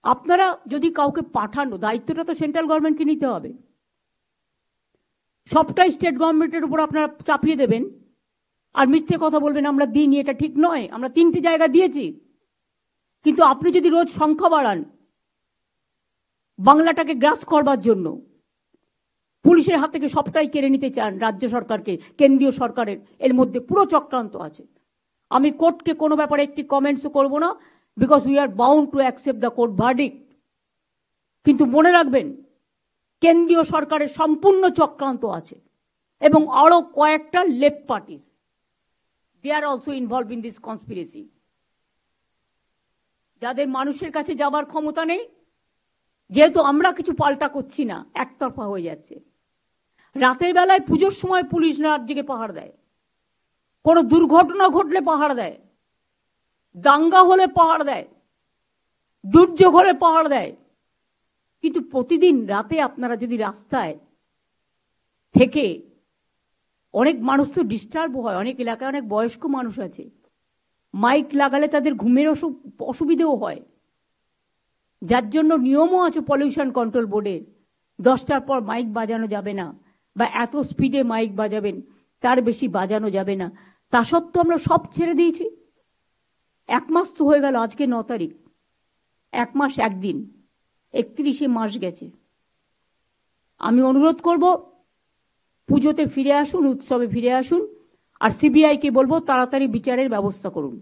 আপনারা যদি কাউকে পাঠানো, দায়িত্বটা তো সেন্ট্রাল গভর্নমেন্টকে নিতে হবে, সবটাই স্টেট গভর্নমেন্টের উপর আপনারা চাপিয়ে দেবেন আর মিথ্যে কথা বলবেন আমরা দিইনি, এটা ঠিক নয়। আমরা 3টে জায়গা দিয়েছি, কিন্তু আপনি যদি রোজ সংখ্যা বাড়ান বাংলাটাকে গ্রাস করবার জন্য, পুলিশের হাত থেকে সবটাই কেড়ে নিতে চান রাজ্য সরকারকে, কেন্দ্রীয় সরকারের এর মধ্যে পুরো চক্রান্ত আছে। আমি কোর্টকে কোনো ব্যাপারে একটি কমেন্টসও করব না, because we are bound to accept the court verdict. কিন্তু মনে রাখবেন কেন্দ্রীয় সরকারের সম্পূর্ণ চক্রান্ত আছে এবং আরো কয়েকটা left parties, they are also involve in this conspiracy, যাদের মানুষের কাছে যাবার ক্ষমতা নেই। যেহেতু আমরা কিছু পাল্টা করছি না, একতরফা হয়ে যাচ্ছে। রাতের বেলায় পুজোর সময় পুলিশ রাজ্যকে পাহাড় দেয়, কোনো দুর্ঘটনা ঘটলে পাহাড় দেয়, দাঙ্গা হলে পাহাড় দেয়, দুর্যোগ হলে পাহাড় দেয়। কিন্তু প্রতিদিন রাতে আপনারা যদি রাস্তায় থেকে, অনেক মানুষ তো ডিস্টার্ব হয়, অনেক এলাকায় অনেক বয়স্ক মানুষ আছে, মাইক লাগালে তাদের ঘুমের অসুবিধেও হয়, যার জন্য নিয়মও আছে পলিউশন কন্ট্রোল বোর্ডের, 10টার পর মাইক বাজানো যাবে না, বা এত স্পিডে মাইক বাজাবেন তার বেশি বাজানো যাবে না। তা সত্ত্বেও আমরা সব ছেড়ে দিয়েছি। 1 মাস তো হয়ে গেল, আজকে 9 তারিখ, 1 মাস 1 দিন, 31শে মাস গেছে। আমি অনুরোধ করব পুজোতে ফিরে আসুন, উৎসবে ফিরে আসুন, আর সিবিআইকে বলবো তাড়াতাড়ি বিচারের ব্যবস্থা করুন।